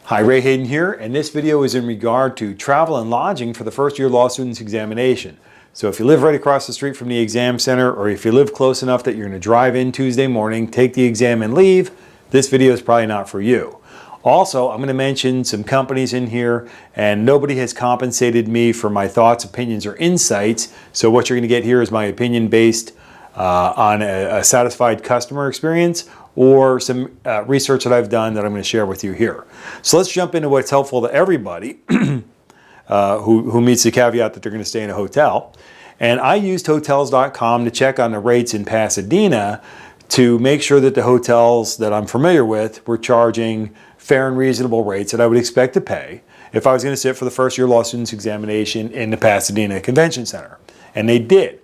Hi, Hayden here, and this video is in regard to travel and lodging for the first year law student's examination. So if you live right across the street from the exam center, or if you live close enough that you're going to drive in Tuesday morning, take the exam and leave, this video is probably not for you. Also, I'm going to mention some companies in here, and nobody has compensated me for my thoughts, opinions, or insights. So what you're going to get here is my opinion based on a satisfied customer experience, or some research that I've done that I'm going to share with you here. So let's jump into what's helpful to everybody who meets the caveat that they're going to stay in a hotel. And I used hotels.com to check on the rates in Pasadena to make sure that the hotels that I'm familiar with were charging fair and reasonable rates that I would expect to pay if I was going to sit for the first year law student's examination in the Pasadena Convention Center. And they did.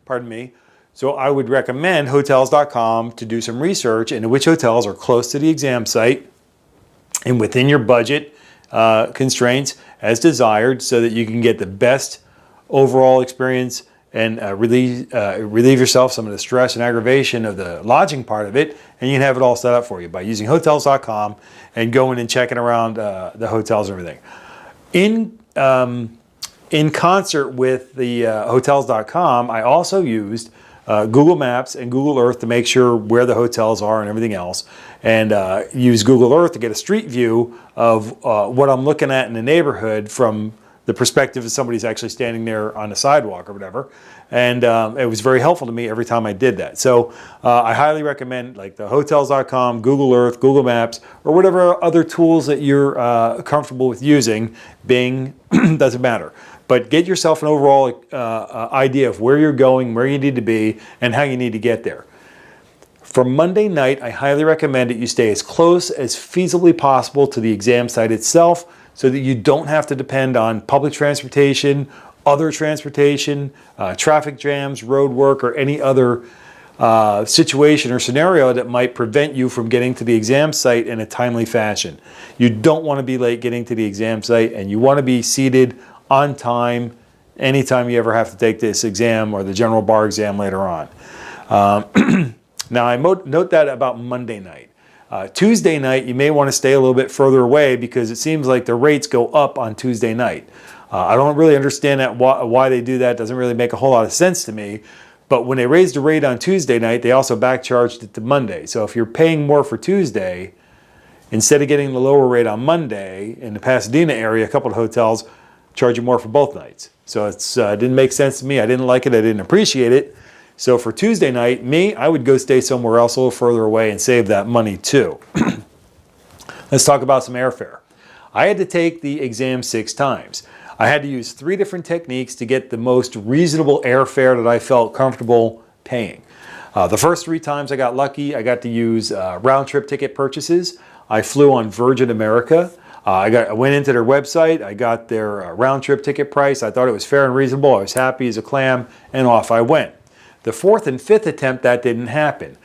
Pardon me. So I would recommend hotels.com to do some research into which hotels are close to the exam site and within your budget constraints as desired, so that you can get the best overall experience and relieve yourself some of the stress and aggravation of the lodging part of it, and you can have it all set up for you by using hotels.com and going and checking around the hotels and everything. In concert with the hotels.com, I also used Google Maps and Google Earth to make sure where the hotels are and everything else, and use Google Earth to get a street view of what I'm looking at in the neighborhood from the perspective of somebody's actually standing there on the sidewalk or whatever. And it was very helpful to me every time I did that. So I highly recommend like the hotels.com, Google Earth, Google Maps, or whatever other tools that you're comfortable with using. Bing, doesn't matter. But get yourself an overall idea of where you're going, where you need to be, and how you need to get there. For Monday night, I highly recommend that you stay as close as feasibly possible to the exam site itself, so that you don't have to depend on public transportation, other transportation, traffic jams, road work, or any other situation or scenario that might prevent you from getting to the exam site in a timely fashion. You don't want to be late getting to the exam site, and you want to be seated on time anytime you ever have to take this exam or the general bar exam later on. Now, I note that about Monday night. Tuesday night, you may want to stay a little bit further away, because it seems like the rates go up on Tuesday night. I don't really understand that, why they do that. It doesn't really make a whole lot of sense to me. But when they raised the rate on Tuesday night, they also backcharged it to Monday. So if you're paying more for Tuesday, instead of getting the lower rate on Monday, in the Pasadena area, a couple of hotels charge you more for both nights. So it didn't make sense to me. I didn't like it. I didn't appreciate it. So for Tuesday night, I would go stay somewhere else a little further away and save that money too. Let's talk about some airfare. I had to take the exam 6 times. I had to use 3 different techniques to get the most reasonable airfare that I felt comfortable paying. The first 3 times I got lucky. I got to use round-trip ticket purchases. I flew on Virgin America. I went into their website. I got their round-trip ticket price. I thought it was fair and reasonable. I was happy as a clam, and off I went. The 4th and 5th attempt, that didn't happen.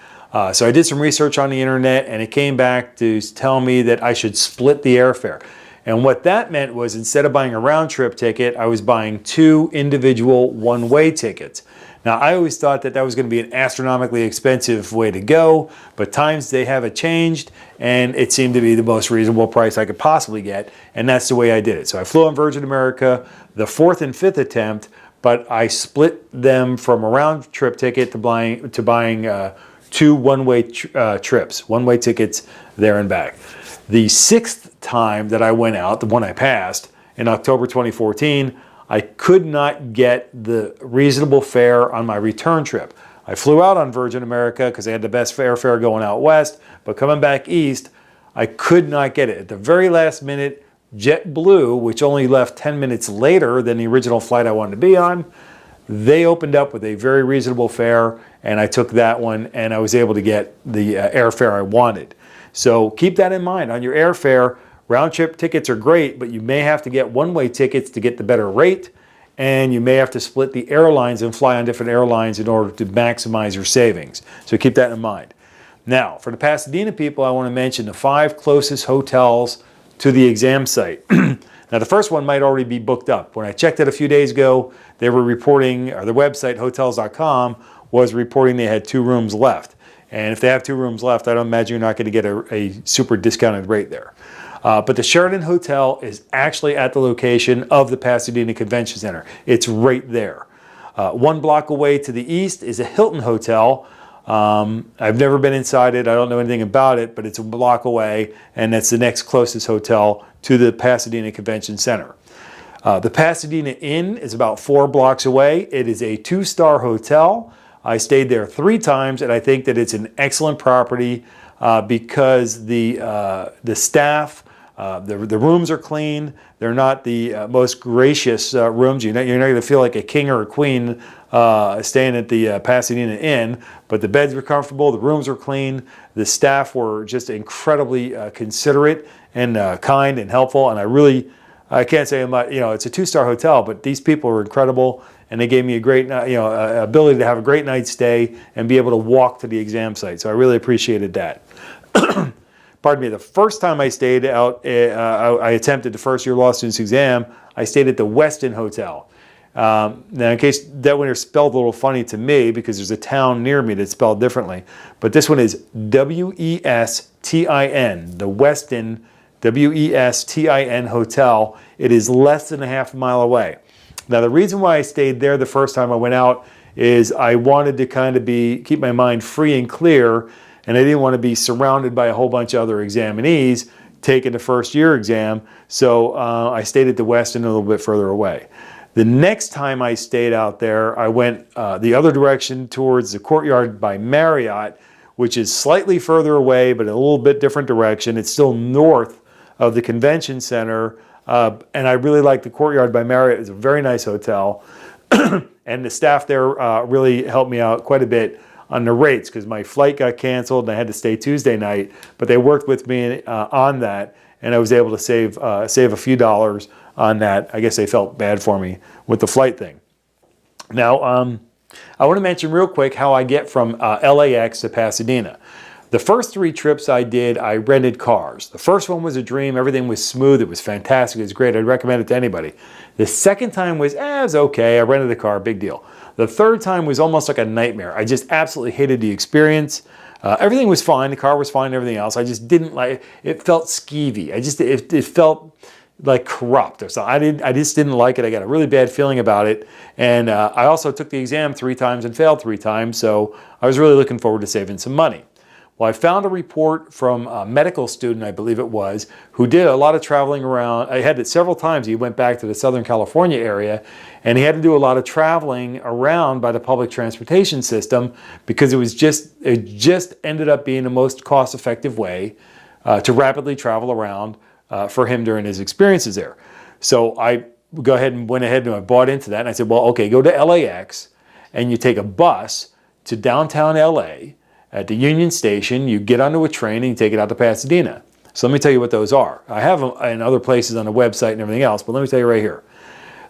So I did some research on the internet, and it came back to tell me that I should split the airfare. And what that meant was, instead of buying a round-trip ticket, I was buying 2 individual one-way tickets. Now, I always thought that that was going to be an astronomically expensive way to go, but times they have it changed, and it seemed to be the most reasonable price I could possibly get, and that's the way I did it. So I flew on Virgin America the 4th and 5th attempt, but I split them from a round-trip ticket to buying 2 one-way trips, one-way tickets there and back. The 6th time that I went out, the one I passed, in October 2014, I could not get the reasonable fare on my return trip. I flew out on Virgin America because they had the best airfare going out west, but coming back east, I could not get it. At the very last minute, JetBlue, which only left 10 minutes later than the original flight I wanted to be on, they opened up with a very reasonable fare, and I took that one, and I was able to get the airfare I wanted. So keep that in mind on your airfare. Round-trip tickets are great, but you may have to get one-way tickets to get the better rate, and you may have to split the airlines and fly on different airlines in order to maximize your savings. So keep that in mind. Now, for the Pasadena people, I want to mention the 5 closest hotels to the exam site. Now, the first one might already be booked up. When I checked it a few days ago, they were reporting, or the website, hotels.com, was reporting they had 2 rooms left. And if they have 2 rooms left, I don't imagine you're not going to get a super discounted rate there. But the Sheraton Hotel is actually at the location of the Pasadena Convention Center. It's right there. 1 block away to the east is a Hilton Hotel. I've never been inside it. I don't know anything about it, but it's a block away, and that's the next closest hotel to the Pasadena Convention Center. The Pasadena Inn is about 4 blocks away. It is a 2-star hotel. I stayed there 3 times, and I think that it's an excellent property because the staff, the rooms are clean. They're not the most gracious rooms. You're not going to feel like a king or a queen staying at the Pasadena Inn, but the beds were comfortable, the rooms were clean, the staff were just incredibly considerate and kind and helpful, and I can't say much, it's a 2-star hotel, but these people were incredible, and they gave me a great, ability to have a great night's stay and be able to walk to the exam site, so I really appreciated that. Pardon me, the first time I stayed out, I attempted the first-year law student's exam, I stayed at the Westin Hotel. Now, in case that one is spelled a little funny to me, because there's a town near me that's spelled differently, but this one is W-E-S-T-I-N, the Westin, W-E-S-T-I-N Hotel. It is less than a half a mile away. Now, the reason why I stayed there the first time I went out is I wanted to kind of keep my mind free and clear, and I didn't want to be surrounded by a whole bunch of other examinees taking the first-year exam, so I stayed at the Westin a little bit further away. The next time I stayed out there, I went the other direction towards the Courtyard by Marriott, which is slightly further away, but a little bit different direction. It's still north of the convention center, and I really like the Courtyard by Marriott. It's a very nice hotel, and the staff there really helped me out quite a bit on the rates, because my flight got canceled and I had to stay Tuesday night, but they worked with me on that, and I was able to save a few dollars on that. I guess they felt bad for me with the flight thing. Now, I want to mention real quick how I get from LAX to Pasadena. The first 3 trips I did, I rented cars. The first one was a dream. Everything was smooth. It was fantastic. It was great. I'd recommend it to anybody. The second time was, it was okay. I rented a car, big deal. The third time was almost like a nightmare. I just absolutely hated the experience. Everything was fine. The car was fine and everything else. I just didn't like it. It felt skeevy. It felt like corrupt or something. I just didn't like it. I got a really bad feeling about it. And I also took the exam 3 times and failed 3 times. So I was really looking forward to saving some money. Well, I found a report from a medical student, I believe it was, who did a lot of traveling around. I had it several times. He went back to the Southern California area, and he had to do a lot of traveling around by the public transportation system because it just ended up being the most cost-effective way to rapidly travel around for him during his experiences there. So I went ahead and I bought into that, and I said, well, okay, go to LAX, and you take a bus to downtown LA. At the Union Station, you get onto a train and you take it out to Pasadena. So let me tell you what those are. I have them in other places on the website and everything else, but let me tell you right here.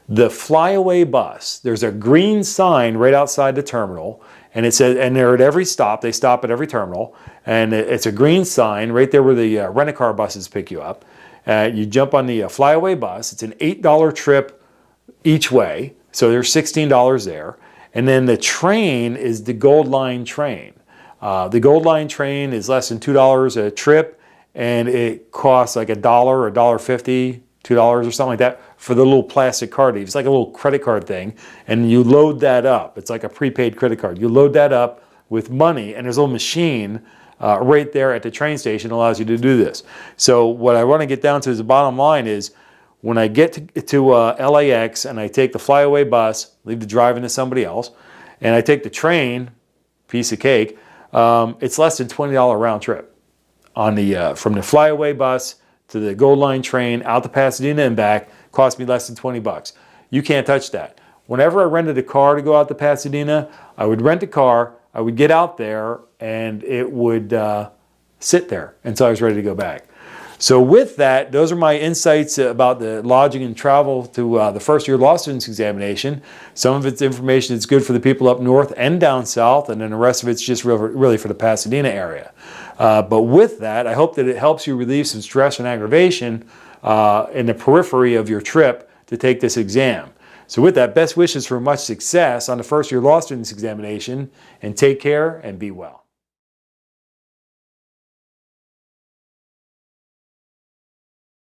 The Flyaway bus, there's a green sign right outside the terminal, and it says, and they're at every stop. They stop at every terminal, and it's a green sign right there where the rent-a-car buses pick you up. You jump on the Flyaway bus. It's an $8 trip each way, so there's $16 there. And then the train is the Gold Line train. The Gold Line train is less than $2 a trip, and it costs like $1 or $1.50, $2 or something like that for the little plastic card. It's like a little credit card thing, and you load that up. It's like a prepaid credit card. You load that up with money, and there's a little machine right there at the train station that allows you to do this. So what I want to get down to is the bottom line is when I get to LAX and I take the Flyaway bus, leave the driving to somebody else, and I take the train, piece of cake, it's less than $20 round trip on the from the Flyaway bus to the Gold Line train out to Pasadena and back. Cost me less than 20 bucks. You can't touch that. Whenever I rented a car to go out to Pasadena, I would rent a car, I would get out there, and it would sit there until I was ready to go back. So with that, those are my insights about the lodging and travel to the first-year law students examination. Some of it's information that's good for the people up north and down south, and then the rest of it's just really for the Pasadena area. But with that, I hope that it helps you relieve some stress and aggravation in the periphery of your trip to take this exam. So with that, best wishes for much success on the first-year law students examination, and take care and be well.